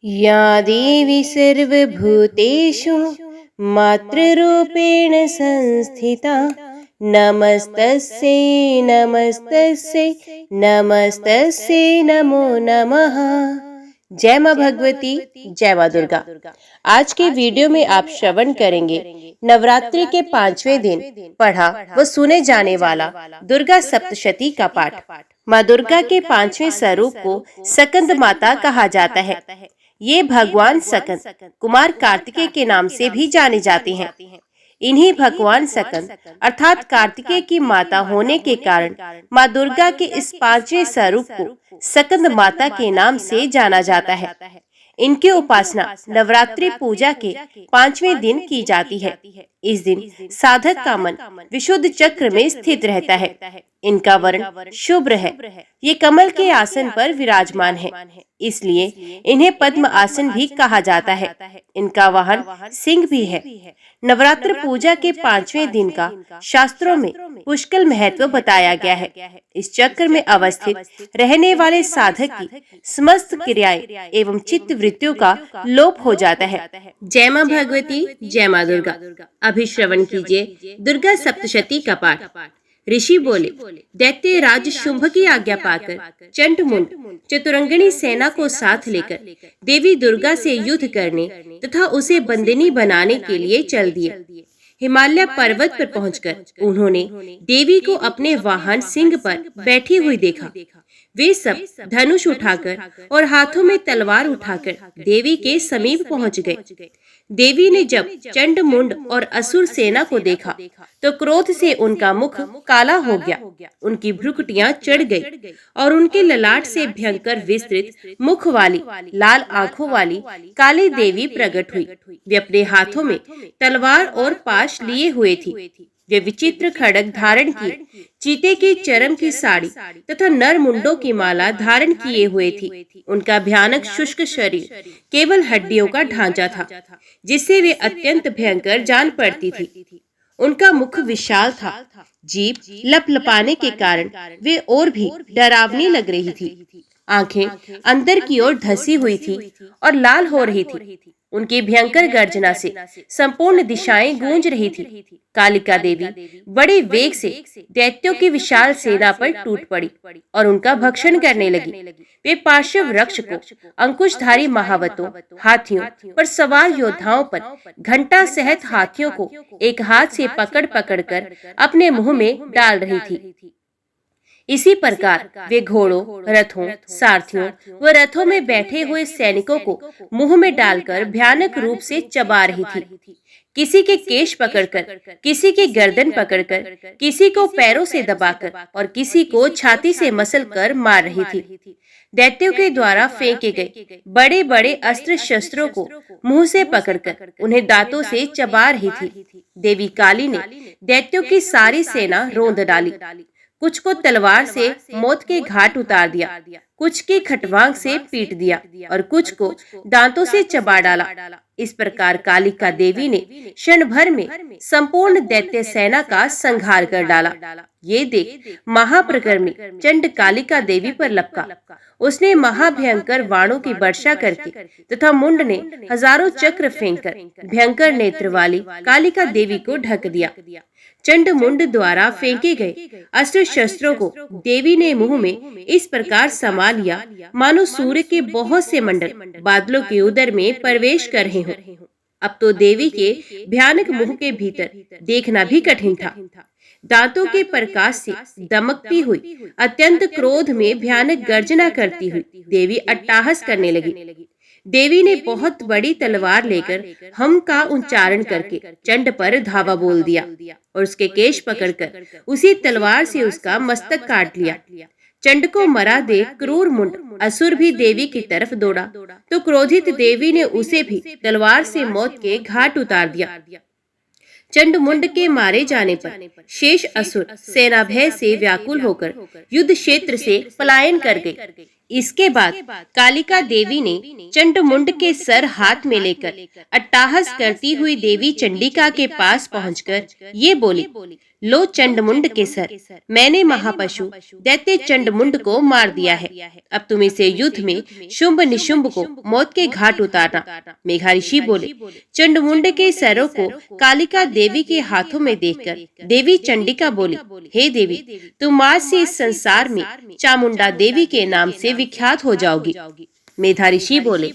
या देवी सर्वभूतेषु मातृरूपेण संस्थिता नमस्तस्यै नमस्तस्यै नमस्तस्यै नमो नमः। जय माँ भगवती, जय माँ दुर्गा। आज के वीडियो में आप श्रवण करेंगे नवरात्रि के 5वें दिन पढ़ा व सुने जाने वाला दुर्गा सप्तशती का पाठ। माँ दुर्गा के 5वें स्वरूप को सकंद माता कहा जाता है। ये भगवान सकंद कुमार कार्तिकेय के नाम से भी जाने जाते हैं। इन्हीं भगवान सकंद अर्थात कार्तिकेय की माता होने के कारण माँ दुर्गा के इस 5वें स्वरूप को सकंद माता के नाम से जाना जाता है। इनकी उपासना नवरात्रि पूजा के 5वें दिन की जाती है। इस दिन साधक का मन विशुद्ध चक्र में स्थित रहता है। इनका वर्ण शुभ्र है। ये कमल के आसन पर विराजमान है, इसलिए इन्हें पद्म आसन भी कहा जाता है। इनका वाहन सिंह भी है। नवरात्र पूजा के 5वें दिन का शास्त्रों में पुष्कल महत्व बताया गया है। इस चक्र में अवस्थित रहने वाले साधक की समस्त क्रियाएं एवं चित्त वृत्तियों का लोप हो जाता है। जय माँ भगवती, जय माँ दुर्गा। अभी श्रवण कीजिए दुर्गा सप्तशती का पाठ। ऋषि बोले, दैत्य राज शुंभ की आज्ञा पाकर चंडमुंड चतुरंगिणी सेना को साथ लेकर देवी दुर्गा से युद्ध करने तथा उसे बंदिनी बनाने के लिए चल दिए। हिमालय पर्वत पर पहुंचकर उन्होंने देवी को अपने वाहन सिंह पर बैठी हुई देखा। वे सब धनुष उठाकर और हाथों में तलवार उठाकर देवी के समीप पहुंच गए। देवी ने जब चंडमुंड और असुर सेना को देखा तो क्रोध से उनका मुख काला हो गया, उनकी भ्रुकुटियां चढ़ गई और उनके ललाट से भयंकर विस्तृत मुख वाली लाल आंखों वाली काली देवी प्रकट हुई। वे अपने हाथों में तलवार और पाश लिए हुए थी। वे विचित्र खड्ग धारण किए, चीते के चरम की साड़ी तथा नर मुंडों की माला धारण किए हुए थी। उनका भयानक शुष्क शरीर केवल हड्डियों का ढांचा था, जिससे वे अत्यंत भयंकर जान पड़ती थी। उनका मुख विशाल था, जीभ लपलपाने के कारण वे और भी डरावनी लग रही थी। आंखें अंदर की ओर धसी हुई थी और लाल हो रही थी। उनकी भयंकर गर्जना से संपूर्ण दिशाएं गूंज रही थी। कालिका देवी बड़े वेग से दैत्यों की विशाल सेना पर टूट पड़ी और उनका भक्षण करने लगी। वे पार्श्व वृक्ष को, अंकुशधारी महावतों, हाथियों पर सवार योद्धाओं पर, घंटा सहित हाथियों को एक हाथ से पकड़ पकड़ कर अपने मुंह में डाल रही थी। इसी प्रकार वे घोड़ों, रथों, सारथियों व रथों में बैठे हुए सैनिकों को मुंह में डालकर भयानक रूप से चबा रही थी। किसी के केश पकड़कर, किसी के गर्दन पकड़कर, किसी को पैरों से दबाकर और किसी को छाती से मसलकर मार रही थी। दैत्यों के द्वारा फेंके गए बड़े बड़े अस्त्र शस्त्रों को मुंह से पकड़कर उन्हें दांतों से चबा रही थी। देवी काली ने दैत्यों की सारी सेना रौंद डाली। कुछ को तलवार से मौत के घाट उतार दिया, कुछ की खटवांग से पीट दिया और कुछ को दांतों से चबा डाला। इस प्रकार कालिका देवी ने क्षण भर में संपूर्ण दैत्य सेना का संहार कर डाला। ये देख महाप्रकर्मी चंड कालिका देवी पर लपका। उसने महाभयंकर बाणों की वर्षा करके तथा मुंड ने हजारों चक्र फेंककर भयंकर नेत्र वाली कालिका देवी को ढक दिया। चंड मुंड द्वारा फेंके गए अस्त्र शस्त्रों को देवी ने मुंह में इस प्रकार समा लिया मानो सूर्य के बहुत से मंडल बादलों के उदर में प्रवेश कर रहे हों। अब तो देवी के भयानक मुंह के भीतर देखना भी कठिन था। दांतों के प्रकाश से दमकती हुई अत्यंत क्रोध में भयानक गर्जना करती हुई देवी अट्टहास करने लगी। देवी ने बहुत बड़ी तलवार लेकर हम का उच्चारण करके चंड पर धावा बोल दिया और उसके केश पकड़कर उसी तलवार से उसका मस्तक काट लिया। चंड को मरा देख क्रूर मुंड असुर भी देवी की तरफ दौड़ा तो क्रोधित देवी ने उसे भी तलवार से मौत के घाट उतार दिया। चंड मुंड के मारे जाने पर शेष असुर सेना भय से व्याकुल होकर युद्ध क्षेत्र से पलायन कर गए। इसके बाद कालिका देवी ने चंडमुंड के सर हाथ में लेकर अट्टहास करती हुई देवी चंडिका के पास पहुंचकर ये बोली, लो चंडमुंड के सर, मैंने महापशु दैत्य चंडमुंड को मार दिया है। अब तुम इसे युद्ध में शुंभ निशुंभ को मौत के घाट उतारना। मेघा ऋषि बोले, चंडमुंड के सरों को कालिका देवी के हाथों में देखकर देवी चंडिका बोली, हे देवी, तुम आज से इस संसार में चामुंडा देवी के नाम से विख्यात हो जाओगी। मेधा ऋषि बोले,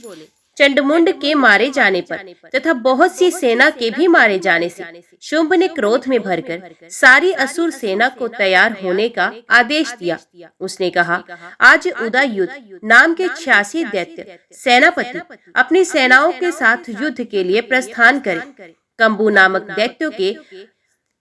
चंडमुंड के मारे जाने पर तथा बहुत सी सेना के भी मारे जाने से शुंभ ने क्रोध में भरकर सारी असुर सेना को तैयार होने का आदेश दिया। उसने कहा, आज उदय युद्ध नाम के 86 दैत्य सेनापति अपनी सेनाओं के साथ युद्ध के लिए प्रस्थान करें। कंबू नामक दैत्यों के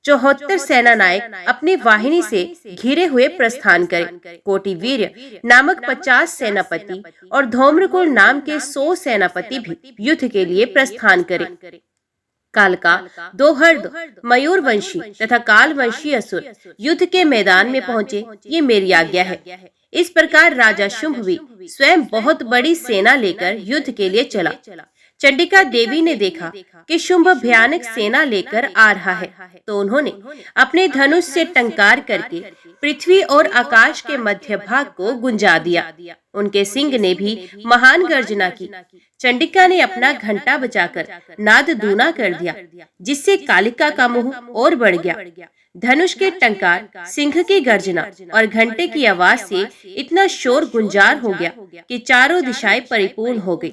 74 सेना नायक अपनी वाहिनी से घिरे हुए प्रस्थान करें। कोटिवीर्य नामक 50 सेनापति और धौम्रकुल नाम के 100 सेनापति भी युद्ध के लिए प्रस्थान करें। कालका, दोहर्द, मयूरवंशी तथा कालवंशी असुर युद्ध के मैदान में पहुंचे, ये मेरी आज्ञा है। इस प्रकार राजा शुंभ भी स्वयं बहुत बड़ी सेना लेकर युद्ध के लिए चला। चंडिका देवी ने देखा कि शुंभ भयानक सेना लेकर आ रहा है, तो उन्होंने अपने धनुष से टंकार करके पृथ्वी और आकाश के मध्य भाग को गुंजा दिया। उनके सिंह ने भी महान गर्जना की। चंडिका ने अपना घंटा बजाकर नाद दूना कर दिया, जिससे कालिका का मुंह और बढ़ गया। धनुष के टंकार, सिंह की गर्जना और घंटे की आवाज से इतना शोर गुंजार हो गया कि चारों दिशाएं परिपूर्ण हो गई।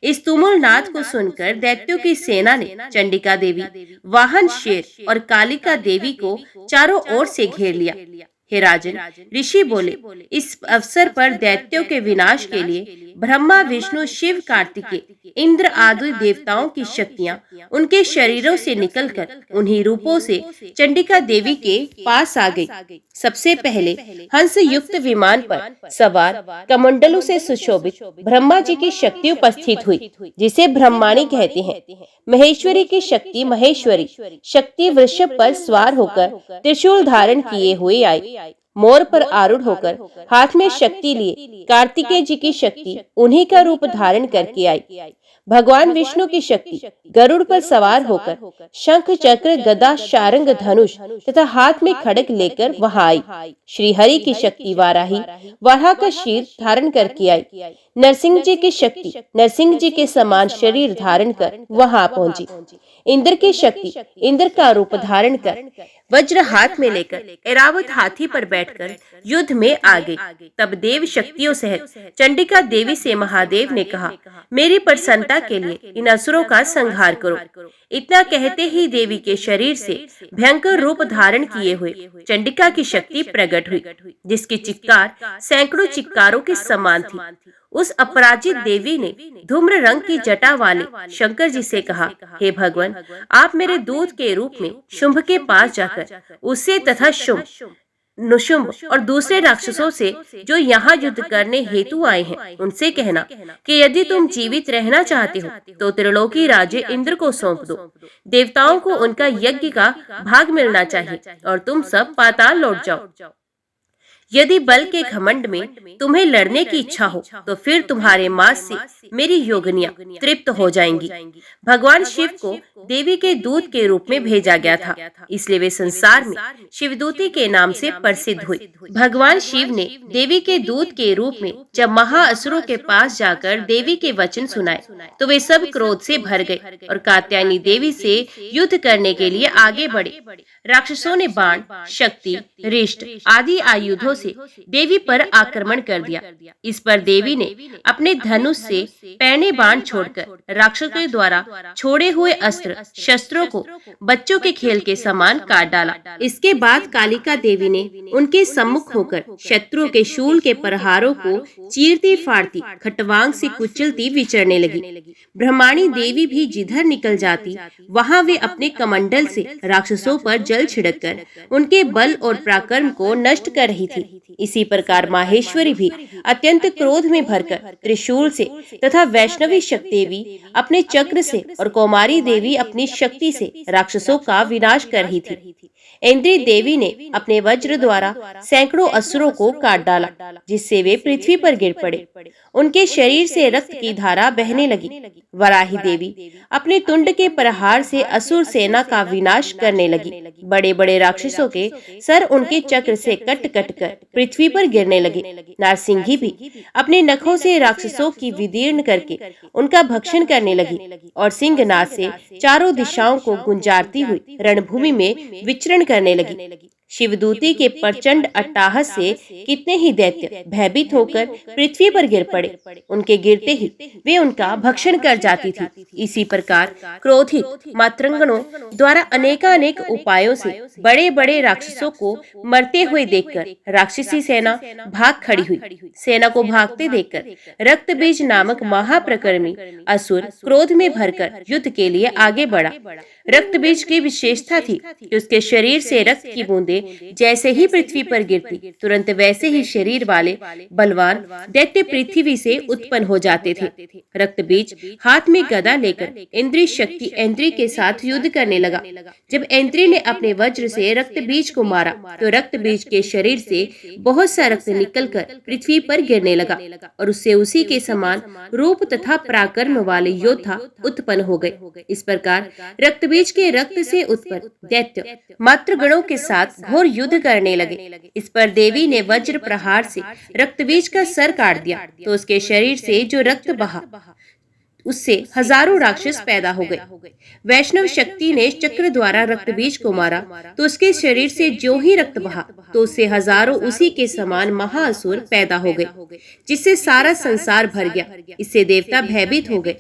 इस तुमुल नाद को सुनकर दैत्यों की सेना ने चंडिका देवी, वाहन शेर और कालिका देवी को चारों ओर से घेर लिया। हे राजन, ऋषि बोले, इस अवसर पर दैत्यों के विनाश के लिए ब्रह्मा, विष्णु, शिव, कार्तिकेय, इंद्र आदि देवताओं की शक्तियां उनके शरीरों से निकलकर उन्हीं रूपों से चंडिका देवी के पास आ गई। सबसे पहले हंस युक्त विमान पर सवार कमंडलों से सुशोभित ब्रह्मा जी की शक्ति उपस्थित हुई, जिसे ब्रह्माणी कहते हैं। महेश्वरी की शक्ति महेश्वरी शक्ति वृषभ पर सवार होकर त्रिशूल धारण किए हुए आई। मोर पर आरूढ़ होकर हाथ में शक्ति लिए कार्तिकेय जी की शक्ति उन्हीं का रूप धारण करके आई। भगवान विष्णु की शक्ति गरुड़ पर सवार होकर शंख, चक्र, गदा, शारंग, धनुष तथा हाथ में खड्ग लेकर वहां आई। श्री हरि की शक्ति वाराही वराह का शीर धारण करके आई। नरसिंह जी की शक्ति नरसिंह जी के समान शरीर धारण कर वहां पहुंची। इंद्र की शक्ति इंद्र का रूप धारण कर वज्र हाथ में लेकर ऐरावत हाथी पर बैठकर युद्ध में आ गई। तब देव शक्तियों सहित चंडिका देवी से महादेव ने कहा, मेरी प्रसन्नता के लिए इन असुरों का संहार करो। इतना कहते ही देवी के शरीर से भयंकर रूप धारण किए हुए चंडिका की शक्ति प्रकट हुई, जिसकी चिक्कार सैकड़ों चिक्कारों के समान थी। उस अपराजित देवी ने धूम्र रंग की जटा वाले शंकर जी से कहा, हे भगवान, आप मेरे दूत के रूप में शुंभ के पास जाकर उससे तथा शुंभ, नुशुंभ और दूसरे राक्षसों से जो यहाँ युद्ध करने हेतु आए हैं, उनसे कहना कि यदि तुम जीवित रहना चाहते हो तो त्रिलोकी राज्य इंद्र को सौंप दो। देवताओं को उनका यज्ञ का भाग मिलना चाहिए और तुम सब पाताल लौट जाओ। यदि बल के घमंड में तुम्हें लड़ने की इच्छा हो तो फिर तुम्हारे मांस से मेरी योगिनियां तृप्त हो जाएंगी। भगवान शिव को देवी के दूत के रूप में भेजा गया था, इसलिए वे संसार में शिवदूती के नाम से प्रसिद्ध हुए। भगवान शिव ने देवी के दूत के रूप में जब महाअसुरों के पास जाकर देवी के वचन सुनाए तो वे सब क्रोध से भर गए और कात्यायनी देवी से युद्ध करने के लिए आगे बढ़े। राक्षसों ने बाण, शक्ति, रिष्ट आदि आयुधों से देवी पर आक्रमण कर दिया। इस पर देवी ने अपने धनुष से पैने बाण छोड़कर राक्षसों द्वारा छोड़े हुए अस्त्र शस्त्रों को बच्चों के खेल के समान काट डाला। इसके बाद कालिका देवी ने उनके सम्मुख होकर शत्रुओं के शूल के प्रहारों को चीरती फाड़ती खटवांग से कुचलती विचरने लगी। ब्रह्माणी देवी भी जिधर निकल जाती वहां वे अपने कमंडल से राक्षसों पर जल छिड़ककर उनके बल और पराक्रम को नष्ट कर रही थी। इसी प्रकार माहेश्वरी भी अत्यंत क्रोध में भरकर त्रिशूल से तथा वैष्णवी शक्ति देवी अपने चक्र से और कौमारी देवी अपनी शक्ति से राक्षसों का विनाश कर रही थी। इंद्री देवी ने अपने वज्र द्वारा सैकड़ों असुरों को काट डाला, जिससे वे पृथ्वी पर गिर पड़े। उनके शरीर से रक्त की धारा बहने लगी। वराही देवी अपने तुंड के प्रहार से असुर सेना का विनाश करने लगी। बड़े बड़े राक्षसों के सर उनके चक्र से कट कट कर पृथ्वी पर गिरने लगे। नारसिंही भी अपने नखों से राक्षसों की विदीर्ण करके उनका भक्षण करने लगी और सिंहनाद से चारों दिशाओं को गुंजारती हुई रणभूमि में विचरण करने लगी। शिवदूती के प्रचंड अट्टाहस से कितने ही दैत्य भयभीत होकर पृथ्वी पर गिर पड़े। उनके गिरते ही वे उनका भक्षण कर जाती थी। इसी प्रकार क्रोधित मातृंगणों द्वारा अनेकानेक उपायों से बड़े बड़े राक्षसों को मरते हुए देखकर राक्षसी सेना भाग खड़ी हुई। सेना को भागते देखकर रक्तबीज नामक महाप्रकर्मी असुर क्रोध में भरकर युद्ध के लिए आगे बढ़ा। रक्तबीज की विशेषता थी कि उसके शरीर से रक्त की बूंदें जैसे ही पृथ्वी पर गिरती, तुरंत वैसे ही शरीर वाले बलवान दैत्य पृथ्वी से उत्पन्न हो जाते थे। रक्तबीज हाथ में गदा लेकर इंद्री शक्ति इंद्री के साथ युद्ध करने लगा। जब इंद्री ने अपने वज्र से रक्तबीज को मारा तो रक्तबीज के शरीर से बहुत सा रक्त निकलकर पृथ्वी पर गिरने लगा और उससे उसी के समान रूप तथा पराक्रम वाले योद्धा उत्पन्न हो गए। इस प्रकार रक्तबीज के रक्त से उत्पन्न दैत्य मातृगणों के साथ घोर युद्ध करने लगे। इस पर देवी ने वज्र प्रहार से रक्तबीज का सर काट दिया तो उसके शरीर से जो रक्त बहा उससे हजारों राक्षस पैदा हो गए। वैष्णव शक्ति ने चक्र द्वारा रक्तबीज को मारा तो उसके शरीर से जो ही रक्त बहा तो उससे हजारों उसी के समान महाअसुर पैदा हो गए, जिससे सारा संसार भर गया। इससे देवता भयभीत हो गए।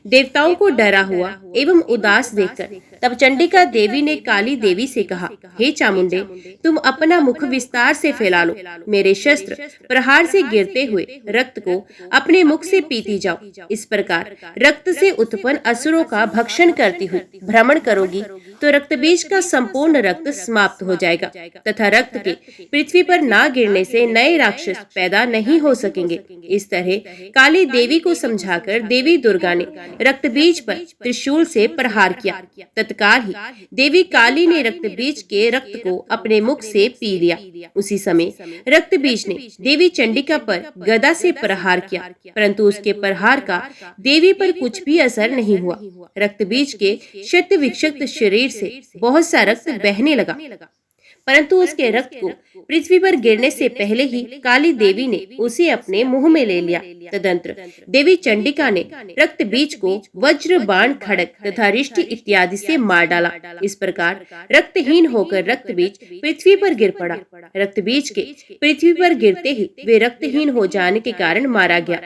देवताओं को डरा हुआ एवं उदास देखकर तब चंडिका देवी ने काली देवी से कहा, हे चामुंडे, तुम अपना मुख विस्तार से फैला लो। मेरे शस्त्र प्रहार से गिरते हुए रक्त को अपने मुख से पीती जाओ। इस प्रकार रक्त से उत्पन्न असुरों का भक्षण करती हुई भ्रमण करोगी तो रक्तबीज का संपूर्ण रक्त समाप्त हो जाएगा तथा रक्त के पृथ्वी पर ना गिरने से नए राक्षस पैदा नहीं हो सकेंगे। इस तरह काली देवी को समझाकर देवी दुर्गा ने रक्तबीज पर त्रिशूल से प्रहार किया। तत्काल ही देवी काली ने रक्तबीज के रक्त को अपने मुख से पी लिया। उसी समय रक्तबीज ने देवी चंडिका पर गदा से प्रहार किया, परंतु उसके प्रहार का देवी पर कुछ भी असर नहीं हुआ। रक्तबीज के शत विक्षत शरीर से बहुत सा रक्त बहने लगा, परंतु उसके रक्त को पृथ्वी पर गिरने से पहले ही काली देवी ने उसे अपने मुंह में ले लिया। तदंतर देवी चंडिका ने रक्त बीज को वज्र, बाण, खड़ग तथा रिष्टि इत्यादि से मार डाला। इस प्रकार रक्तहीन होकर रक्त बीज पृथ्वी पर गिर पड़ा। रक्त बीज के पृथ्वी पर गिरते ही वे रक्तहीन हो जाने के कारण मारा गया।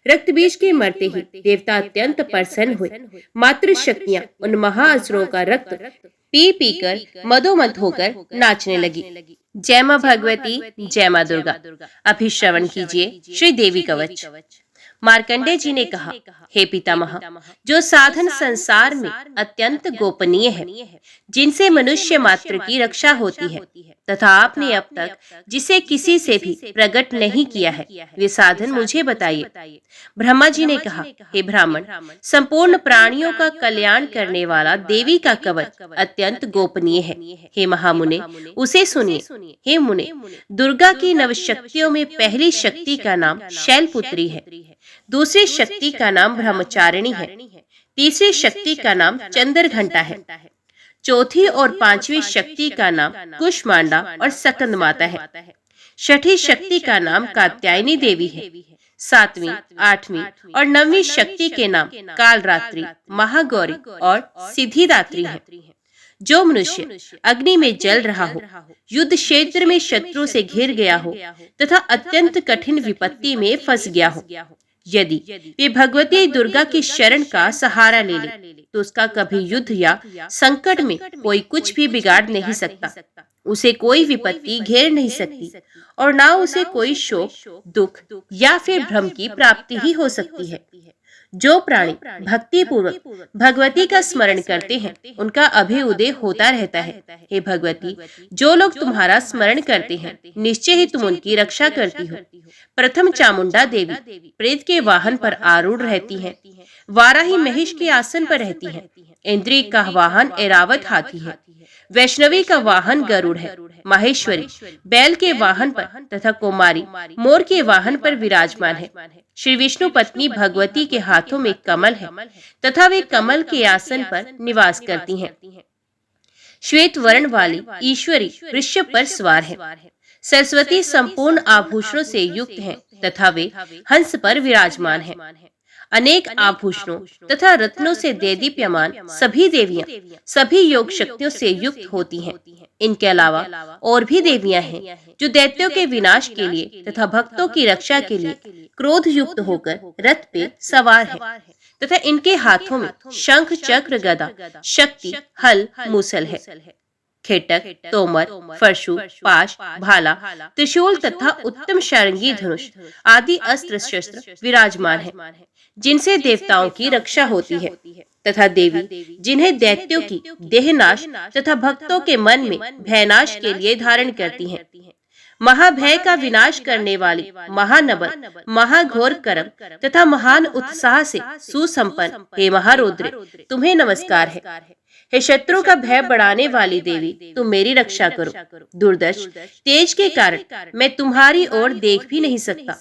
रक्त बीज के मरते ही देवता अत्यंत प्रसन्न हुए। मातृ शक्तियां उन महाअसुरों का रक्त पी पी कर मदोमद होकर नाचने लगी। जय मां भगवती, जय मां दुर्गा। अभी श्रवण कीजिए श्री देवी कवच। मार्कंडेय जी ने कहा, हे पितामह, जो साधन संसार में अत्यंत गोपनीय है, जिनसे मनुष्य मात्र की रक्षा होती है तथा आपने अब तक जिसे किसी से भी प्रकट नहीं किया है, वे साधन मुझे बताइए। ब्रह्मा जी ने कहा, हे ब्राह्मण, संपूर्ण प्राणियों का कल्याण करने वाला देवी का कवच अत्यंत गोपनीय है। हे महामुने, उसे सुनिए। हे मुने, दुर्गा की नव शक्तियों में पहली शक्ति का नाम शैलपुत्री है, दूसरी शक्ति का नाम ब्रह्मचारिणी है, तीसरी शक्ति का नाम चंद्रघंटा है, चौथी और पांचवी शक्ति का नाम कुष्मांडा और सकंद माता है, छठी शक्ति का नाम कात्यायनी देवी है, सातवीं, आठवीं और नवीं शक्ति के नाम कालरात्रि, महागौरी और सिद्धिदात्री है। जो मनुष्य अग्नि में जल रहा हो, युद्ध क्षेत्र में शत्रु से घिर गया हो तथा अत्यंत कठिन विपत्ति में फंस गया हो, यदि वे भगवती दुर्गा की शरण का सहारा ले ले तो उसका कभी युद्ध या संकट में कोई कुछ भी बिगाड़ नहीं सकता। उसे कोई विपत्ति घेर नहीं सकती और ना उसे कोई शोक, दुख या फिर भ्रम की प्राप्ति ही हो सकती है। जो प्राणी भक्ति पूर्वक भगवती का स्मरण करते हैं, उनका अभ्युदय होता रहता है। हे भगवती, जो लोग तुम्हारा स्मरण करते हैं, निश्चय ही तुम उनकी रक्षा करती हो। प्रथम चामुंडा देवी प्रेत के वाहन पर आरूढ़ रहती हैं, वाराही महिष के आसन पर रहती हैं, इंद्री का वाहन ऐरावत हाथी है, वैष्णवी का वाहन गरुड़ है। माहेश्वरी बैल के वाहन पर तथा कुमारी मोर के वाहन पर विराजमान है। श्री विष्णु पत्नी भगवती के हाथों में कमल है तथा वे कमल के आसन पर निवास करती हैं। श्वेत वर्ण वाली ईश्वरी वृषभ पर सवार है। सरस्वती संपूर्ण आभूषणों से युक्त हैं तथा वे हंस पर विराजमान हैं। अनेक आभूषणों तथा रत्नों से देदीप्यमान सभी देवियां सभी योग शक्तियों से युक्त होती हैं। इनके अलावा और भी देवियां हैं जो दैत्यों के विनाश के लिए तथा भक्तों की रक्षा के लिए क्रोध युक्त होकर रथ पे सवार है तथा इनके हाथों में शंख चक्र गदा शक्ति हल मूसल है। खेटक तोमर फरशु पाश भाला त्रिशूल तथा उत्तम शारंगी धनुष आदि अस्त्र शस्त्र विराजमान है जिनसे देवताओं की रक्षा होती है तथा देवी जिन्हें दैत्यों की देहनाश तथा भक्तों के मन में भयनाश के लिए धारण करती हैं। महाभय का विनाश करने वाली महानबल महाघोर कर्म तथा महान उत्साह से सुसंपन्न हे महारुद्र तुम्हें नमस्कार है। हे शत्रु का भय बढ़ाने वाली देवी तुम मेरी रक्षा करो। दुर्दर्श तेज के कारण मैं तुम्हारी ओर देख भी नहीं सकता।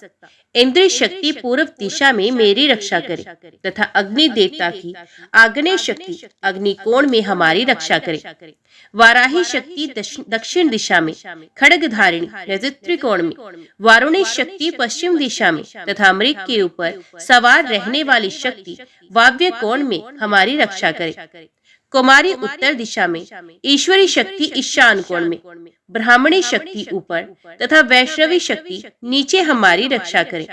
इंद्रिय शक्ति पूर्व दिशा में मेरी रक्षा करे तथा अग्नि देवता की आग्नेय शक्ति अग्निकोण में हमारी रक्षा करे। वाराही शक्ति दक्षिण दिशा में खड्ग धारिणी त्रिकोण में, वारुणी शक्ति पश्चिम दिशा में तथा मृग के ऊपर सवार रहने वाली शक्ति वाव्य कोण में हमारी रक्षा करे। कुमारी उत्तर दिशा में, ईश्वरी शक्ति ईशान कोण में, ब्राह्मणी शक्ति ऊपर तथा वैष्णवी शक्ति नीचे हमारी रक्षा करे।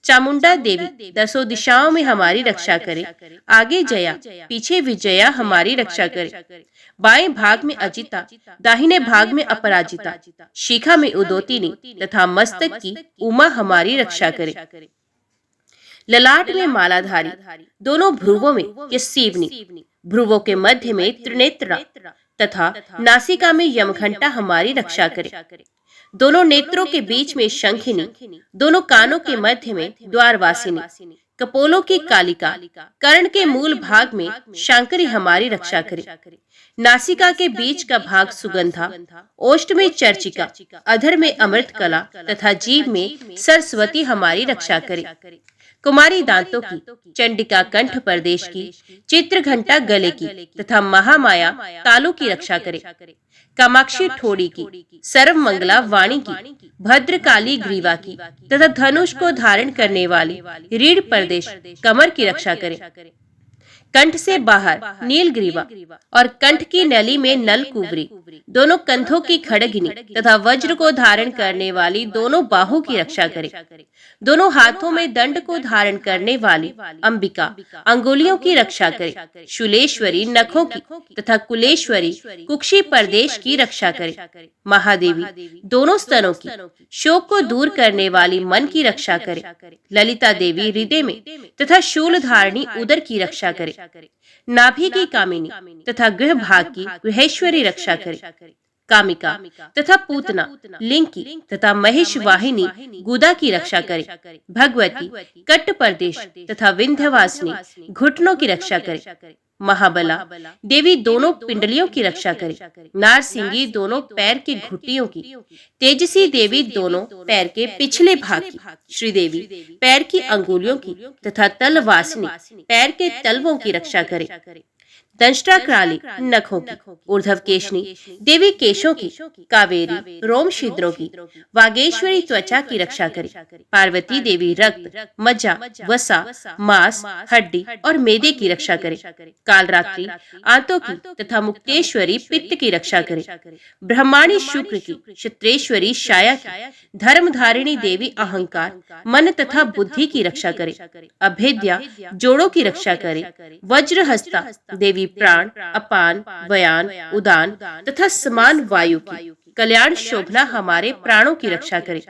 चामुंडा देवी दसों दिशाओं में हमारी रक्षा करे। आगे जया पीछे विजया हमारी रक्षा करे। बाएं भाग में अजिता दाहिने भाग में अपराजिता, शिखा में उदोतिनी तथा मस्तक की उमा हमारी रक्षा करे। ललाट में मालाधारी, दोनों भ्रुवों में यसीवनी, भ्रुवों के मध्य में त्रिनेत्रा तथा नासिका में यमघंटा हमारी रक्षा करे। दोनों नेत्रों के बीच में शंखिनी, दोनों कानों के मध्य में द्वारवासिनी, कपोलों की कालिका, कर्ण के मूल भाग में शांकरी हमारी रक्षा करे। नासिका के बीच का भाग सुगंधा, ओष्ठ में चर्चिका, अधर में अमृत कला तथा जीभ में सरस्वती हमारी रक्षा करे। कुमारी दांतों की, चंडिका कंठ प्रदेश की, चित्र घंटा गले की तथा महामाया तालू की रक्षा करे। कामाक्षी ठोड़ी की, सर्व मंगला वाणी की, भद्रकाली ग्रीवा की तथा धनुष को धारण करने वाली रीढ़ प्रदेश कमर की रक्षा करे। कंठ से बाहर नीलग्रीवा और कंठ की नली में नलकुवरी, दोनों कंधों की खड़गिनी तथा वज्र को धारण करने वाली दोनों बाहु की रक्षा करे। दोनों हाथों में दंड को धारण करने वाली अंबिका अंगुलियों की रक्षा करे। शूलेश्वरी नखों की तथा कुलेश्वरी कुक्षी प्रदेश की रक्षा करे। महादेवी दोनों स्तनों की, शोक को दूर करने वाली मन की रक्षा करे। ललिता देवी हृदय में तथा शूल धारणी उदर की रक्षा करे। नाभि की कामिनी तथा गृह भाग की गृहेश्वरी रक्षा करे। कामिका तथा पूतना लिंग की तथा महेश वाहिनी गुदा की रक्षा करे। भगवती कट्ट प्रदेश तथा विंध्यवासिनी घुटनों की रक्षा करे। महाबला देवी दोनों पिंडलियों की रक्षा करे। नारसिंगी दोनों पैर के घुटियों की, तेजसी देवी दोनों पैर के पिछले भाग की, श्रीदेवी पैर की अंगुलियों की तथा तलवासिनी पैर के तलवों की रक्षा करे। दंष्ट्राक्राली नखों की, ऊर्ध्व केशनी देवी केशों की, कावेरी रोम छिद्रों की, वागेश्वरी त्वचा की रक्षा करे। पार्वती देवी रक्त मज्जा वसा मांस हड्डी और मेदे की रक्षा करे। कालरात्रि आंतों की तथा मुक्तेश्वरी पित्त की रक्षा करे। ब्रह्माणी शुक्र की, क्षेत्रेश्वरी शाया की, धर्मधारिणी देवी अहंकार मन तथा बुद्धि की रक्षा करे। अभेद्या जोड़ों की रक्षा करे। वज्रहस्ता देवी प्राण अपान व्यान उदान तथा समान वायु की, कल्याण शोभना हमारे प्राणों की रक्षा करे।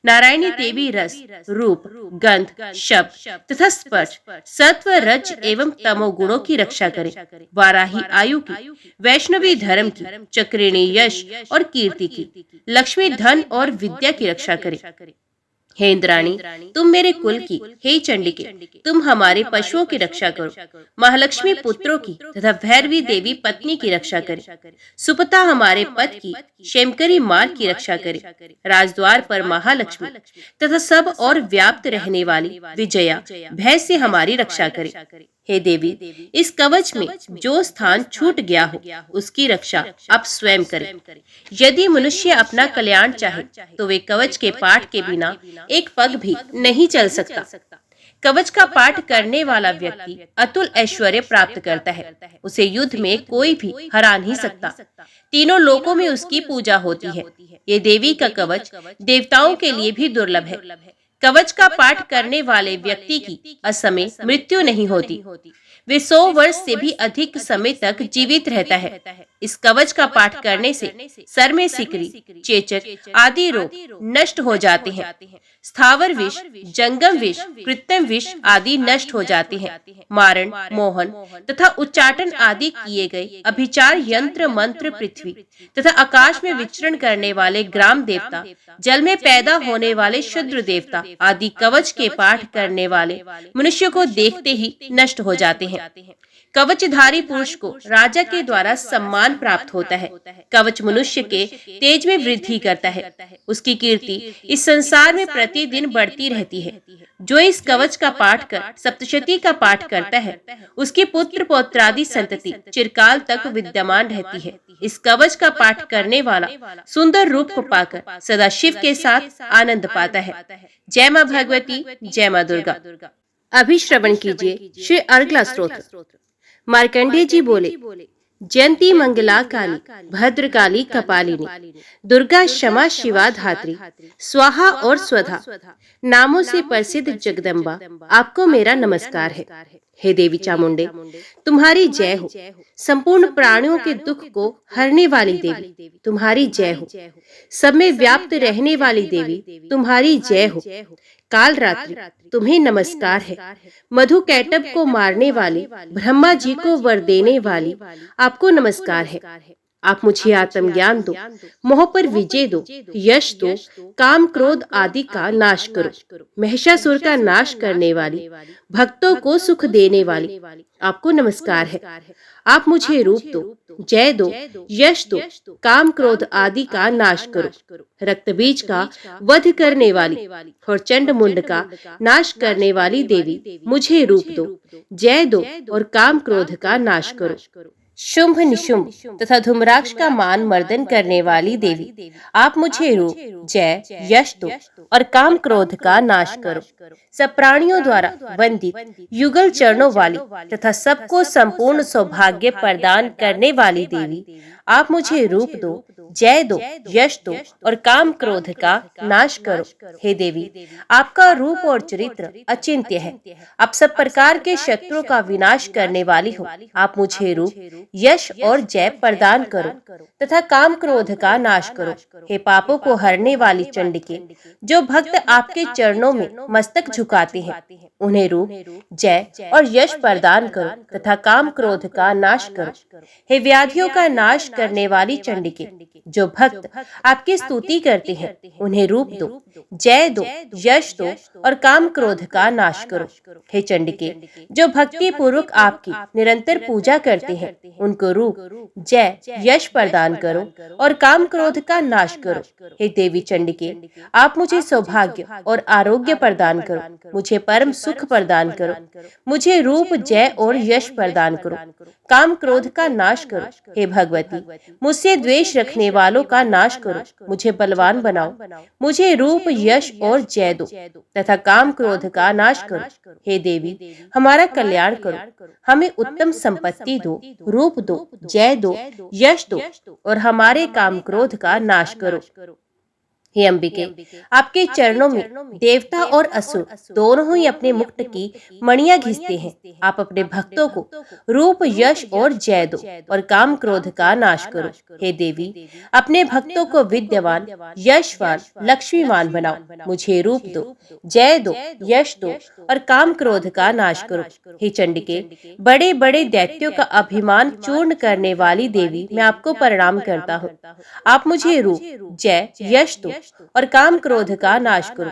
नारायणी देवी रस रूप गंध शब्द तथा स्पर्श सत्व रज एवं तमोगुणों की रक्षा करे। वाराही आयु की, वैष्णवी धर्म की, चक्रिणी यश और कीर्ति की, लक्ष्मी धन और विद्या की रक्षा करे। हे इंद्राणी, तुम मेरे कुल की, हे चंडिके, तुम हमारे पशुओं की रक्षा करो। महालक्ष्मी पुत्रों की तथा भैरवी देवी पत्नी की रक्षा करे। सुपता हमारे पति की, क्षेमकरी मार्ग की रक्षा करे। राजद्वार पर महालक्ष्मी तथा सब और व्याप्त रहने वाली विजया भय से हमारी रक्षा करे। हे देवी, इस कवच में जो स्थान छूट गया हो उसकी रक्षा आप स्वयं करें। यदि मनुष्य अपना कल्याण चाहे तो वे कवच के पाठ के बिना एक पग भी नहीं चल सकता। कवच का पाठ करने वाला व्यक्ति अतुल ऐश्वर्य प्राप्त करता है। उसे युद्ध में कोई भी हरा नहीं सकता। तीनों लोकों में उसकी पूजा होती है। ये देवी का कवच देवताओं के लिए भी दुर्लभ है। कवच का पाठ करने वाले व्यक्ति की असमय मृत्यु नहीं होती। वे 100 वर्ष से भी अधिक समय तक जीवित रहता है। इस कवच का पाठ करने से सर में सिकरी, चेचक आदि रोग नष्ट हो जाते हैं। स्थावर विष, जंगम विष, कृत्रिम विष आदि नष्ट हो जाते हैं। मारण, मोहन तथा उच्चाटन आदि किए गए अभिचार यंत्र मंत्र पृथ्वी तथा आकाश में विचरण करने वाले ग्राम देवता, जल में पैदा होने वाले शुद्र देवता आदि कवच के पाठ करने वाले मनुष्य को देखते ही नष्ट हो जाते हैं। कवचधारी पुरुष को राजा के द्वारा सम्मान प्राप्त होता है। कवच मनुष्य के तेज में वृद्धि करता है। उसकी कीर्ति इस संसार में प्रतिदिन बढ़ती रहती है। जो इस कवच का पाठ कर सप्तशती का पाठ करता है, उसकी पुत्र पौत्रादि संतति चिरकाल तक विद्यमान रहती है। इस कवच का पाठ करने वाला सुंदर रूप को पाकर सदा शिव के साथ आनंद पाता है। जय मां भगवती, जय मां दुर्गा। अभी श्रवण कीजिए श्री अर्गला स्तोत्र। मार्कंडेय जी बोले, जयंती मंगला काली, भद्रकाली कपालिनी, दुर्गा क्षमा शिवा धात्री, स्वाहा और स्वधा नामों से प्रसिद्ध जगदम्बा, आपको मेरा नमस्कार है। हे देवी चामुंडे, तुम्हारी जय हो। संपूर्ण प्राणियों के दुख को हरने वाली देवी, तुम्हारी जय हो। सब में व्याप्त रहने वाली देवी, तुम्हारी जय हो। काल रात्रि, तुम्हें नमस्कार है। मधु कैटब को मारने वाली, ब्रह्मा जी को वर देने वाली, आपको नमस्कार है। आप मुझे आत्मज्ञान दो, मोह पर विजय दो, यश दो, काम क्रोध आदि का नाश करो। महिषासुर का नाश करने वाली, भक्तों को सुख देने वाली, आपको नमस्कार है। आप मुझे रूप दो, जय दो, यश दो, काम क्रोध आदि का नाश करो। रक्त बीज का वध करने वाली और चंड मुंड का नाश करने वाली देवी, मुझे रूप दो, जय दो और काम क्रोध का नाश करो। शुंभ निशुंभ तथा धूम्राक्ष का मान मर्दन करने वाली देवी, आप मुझे रूप, जय, यश दो और काम क्रोध का नाश करो। सब प्राणियों द्वारा वंदित युगल चरणों वाली तथा सबको संपूर्ण सौभाग्य प्रदान करने वाली देवी, आप मुझे रूप दो, जय दो, यश दो और काम क्रोध का नाश करो। हे देवी, आपका रूप और चरित्र अचिंत्य है। आप सब प्रकार के शत्रुओं का विनाश करने वाली हो। आप मुझे रूप, यश और जय प्रदान करो तथा काम क्रोध का नाश करो। हे पापों को हरने वाली चंडिके, जो भक्त आपके चरणों में मस्तक झुकाते हैं, उन्हें रूप, जय और यश प्रदान करो तथा काम क्रोध का नाश करो। हे व्याधियों का नाश करने वाली चंडिके, जो भक्त आपकी स्तुति करते हैं, उन्हें रूप दो, जय दो, यश दो और काम क्रोध का नाश करो। हे चंडिके, जो भक्ति पूर्वक आपकी निरंतर पूजा करते हैं, उनको रूप, जय, यश प्रदान करो और काम क्रोध का नाश करो। हे देवी चंडिके, आप मुझे सौभाग्य और आरोग्य प्रदान करो, मुझे परम सुख प्रदान करो, मुझे रूप, जय और यश प्रदान करो, काम क्रोध का नाश करो। हे भगवती, मुझसे द्वेष रखने वालों का नाश करो, मुझे बलवान बनाओ, मुझे रूप, यश और जय दो तथा काम क्रोध का नाश करो। हे देवी, हमारा कल्याण करो, हमें उत्तम संपत्ति दो, रूप दो, जय दो, यश दो और हमारे काम क्रोध का नाश करो। हे अंबिके, आपके चरणों में देवता और असुर दोनों ही अपने मुकुट की मणियां घिसते हैं। आप अपने भक्तों को रूप, यश और जय दो और काम क्रोध का नाश करो। हे देवी, अपने भक्तों को विद्यवान, यशवान, लक्ष्मीवान बनाओ, मुझे रूप दो, जय दो, यश दो और काम क्रोध का नाश करो। हे चंडिके, बड़े बड़े दैत्यों का अभिमान चूर्ण करने वाली देवी, मैं आपको प्रणाम करता हूँ। आप मुझे रूप, जय, यश दो और काम क्रोध का नाश करो।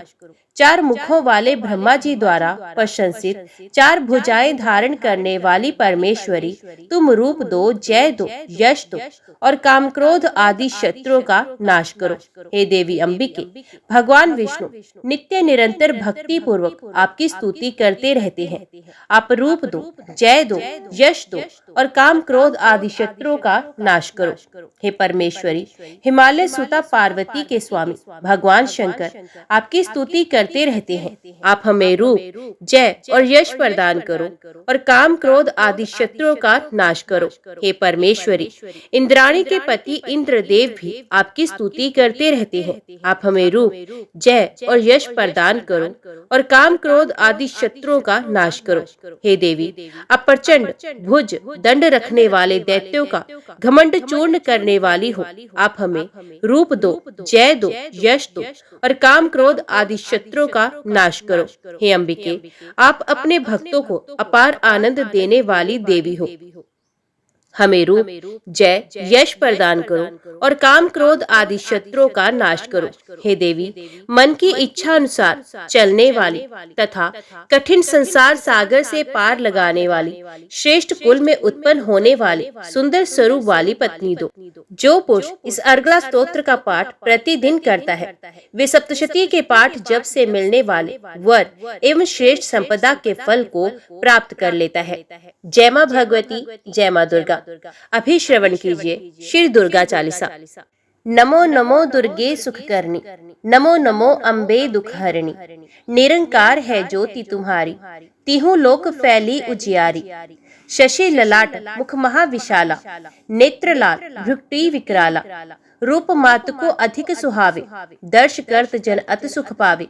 चार मुखों वाले ब्रह्मा जी द्वारा प्रशंसित, चार भुजाएं धारण करने वाली परमेश्वरी, तुम रूप दो, जय दो, यश दो और काम क्रोध आदि शत्रुओं का नाश करो। हे देवी अंबिके, भगवान विष्णु नित्य निरंतर भक्ति पूर्वक आपकी स्तुति करते रहते हैं। आप रूप दो, जय दो, यश दो और काम क्रोध आदि शत्रुओं का नाश करो। हे परमेश्वरी, हिमालय सुता पार्वती के स्वामी भगवान शंकर आपकी स्तुति करते रहते हैं। आप हमें रूप, जय और यश प्रदान करो और काम क्रोध आदि शत्रुओं का नाश करो। हे परमेश्वरी, इंद्राणी के पति इंद्रदेव भी आपकी स्तुति करते रहते हैं। आप हमें रूप, जय और यश प्रदान करो और काम क्रोध आदि शत्रुओं का नाश करो। हे देवी, आप प्रचंड भुज दंड रखने वाले दैत्यों का घमंड चूर्ण करने वाली हो। आप हमें रूप दो, जय दो, यश दो और काम क्रोध आदि शत्रुओं का नाश करो। हे अंबिके, आप अपने भक्तों को अपार आनंद देने वाली देवी हो। हमें रूप, जय, यश प्रदान करो और काम क्रोध आदि शत्रुओं का नाश करो। हे देवी, मन की इच्छा अनुसार चलने वाली तथा कठिन संसार सागर से पार लगाने वाली, श्रेष्ठ कुल में उत्पन्न होने वाली सुंदर स्वरूप वाली पत्नी दो। जो पुरुष इस अर्गला स्तोत्र का पाठ प्रतिदिन करता है, वे सप्तशती के पाठ जब से मिलने वाले वर एवं श्रेष्ठ संपदा के फल को प्राप्त कर लेता है। जय मां भगवती, जय मां दुर्गा। अभी श्रवण कीजिए श्री दुर्गा चालीसा। नमो नमो दुर्गे सुख करनी, नमो नमो अम्बे दुख हरणी। निरंकार है ज्योति तुम्हारी, तीहू लोक फैली उजियारी। शशि ललाट मुख महाविशाला, नेत्र लाल भ्रुकुटी विकराला। रूप मात को अधिक सुहावे, दर्श करत जन अति सुख पावे।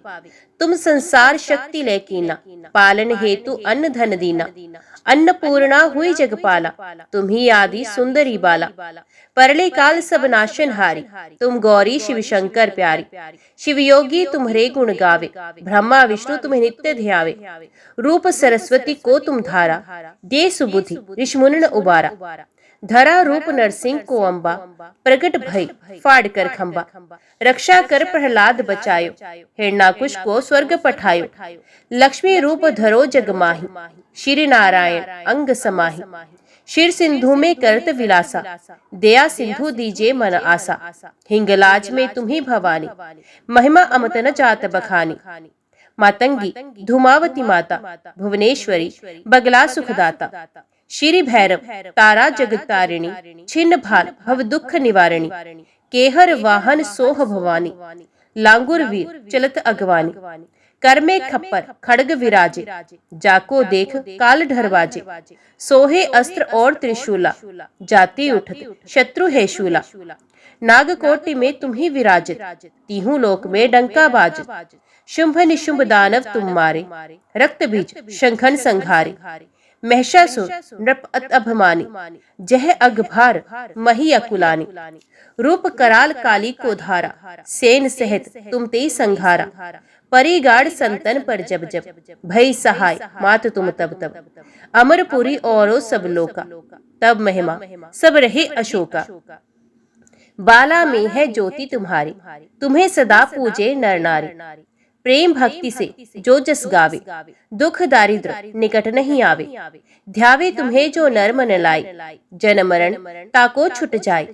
तुम संसार शक्ति ले कीना, पालन हेतु अन्न धन दीना। अन्नपूर्णा हुई जगपाला, तुम ही आदि सुंदरी बाला। परले काल सब नाशन हारी, तुम गौरी शिव शंकर प्यारी। शिव योगी तुम्हारे गुण गावे, ब्रह्मा विष्णु तुम्हें नित्य ध्यावे। रूप सरस्वती को तुम धारा, दे सुबुद्धि ऋषि मुनि उबारा। धरा रूप नरसिंह को अम्बा, प्रकट भई फाड़ कर खंबा। रक्षा कर प्रहलाद बचायो, हिरणाकुश को स्वर्ग पठायो। लक्ष्मी रूप धरो जग माही, श्री नारायण अंग समाही। शिर सिंधु में करत विलासा, दया सिंधु दीजे मन आसा। हिंगलाज में तुम्ही भवानी, महिमा अमत न जात बखानी। मातंगी धूमावती माता, भुवनेश्वरी बगला सुखदाता। श्री भैरव तारा जगतारिणी, छिन्न भाल भव दुख निवारणी। केहर वाहन सोह भवानी, लांगुर वीर चलत अगवानी। कर में खप्पर खड़ग विराजे, जाको देख काल ढरवाजे। सोहे अस्त्र और त्रिशूला, जाति उठत शत्रु है शूला। नागकोटि में तुम्ही विराजित, तीहू लोक में डंका बाजित। शुंभ निशुंभ दानव तुम मारे, रक्त बीज शंखन संघारे। महिषासुर नृप अभिमानी, जह अघभार मही अकुलानी। रूप कराल काली को धारा, सेन सहित तुम ते संघारा। परिगाड़ संतन पर जब जब, भई सहाय मात तुम तब तब। अमरपुरी औरो सब लोका, तब महिमा सब रहे अशोका। बाला में है ज्योति तुम्हारी, तुम्हें सदा पूजे नर नारी। प्रेम भक्ति से जो जस गावे, दुख दारिद्र निकट नहीं आवे। ध्यावे तुम्हें जो नर मन लाए, जन मरण ताको छुट जाए।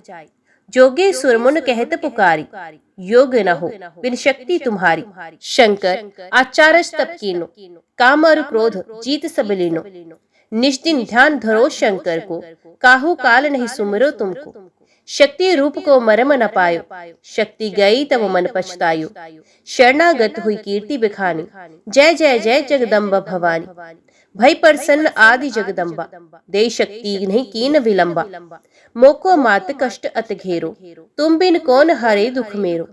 जोगे सुरमुन कहत पुकारी, योग न हो बिन शक्ति तुम्हारी। शंकर आचारस तप कीनो, काम और क्रोध जीत सब लीनो। निष्दिन ध्यान धरो शंकर को, काहू काल नहीं सुमरो तुमको। शक्ति रूप को मरम न पायो, शक्ति गई तब मन पछतायो। शरणागत हुई कीर्ति बिखानी, जय जय जय जगदम्बा भवानी। भई प्रसन्न आदि जगदम्बा, दे शक्ति नहीं कीन विलंबा। मोको मात कष्ट अत घेरो, तुम बिन कौन हरे दुख मेरो।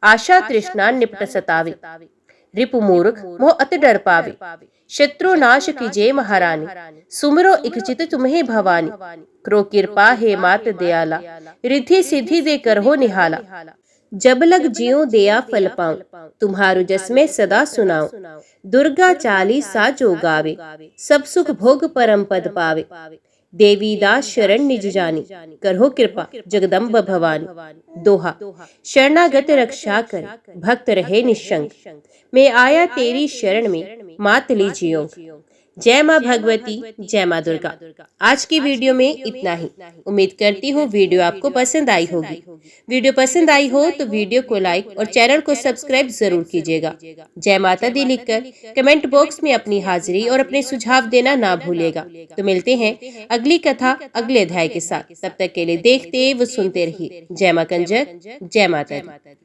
आशा तृष्णा निपट सतावे, रिपु मूर्ख मोह अति डर पावे। शत्रु नाश कीजे महारानी, सुमरो इच्छित तुम्हें भवानी। क्रो कृपा हे मात दयाला, रिद्धि सिद्धि दे करहो निहाला। जब लग जियो दया फल पाऊं, तुम्हारु जस में सदा सुनाऊं। दुर्गा चालीसा जो गावे, सब सुख भोग परम पद पावे। देवी दास शरण निज जानी, करहो कृपा जगदम्ब भवानी। दोहा। शरणागत रक्षा कर, भक्त रहे निशंक, मैं आया तेरी शरण में, मात लीजियो। जय माँ भगवती, जय माँ दुर्गा। आज की वीडियो में इतना ही। उम्मीद करती हूँ वीडियो आपको पसंद आई होगी। वीडियो पसंद आई हो तो वीडियो को लाइक और चैनल को सब्सक्राइब जरूर कीजिएगा। जय माता दी लिखकर कमेंट बॉक्स में अपनी हाजिरी और अपने सुझाव देना ना भूलिएगा। तो मिलते हैं अगली कथा अगले अध्याय के साथ। तब तक के लिए देखते व सुनते रहिए। जय माँ कंजक, जय माता दी।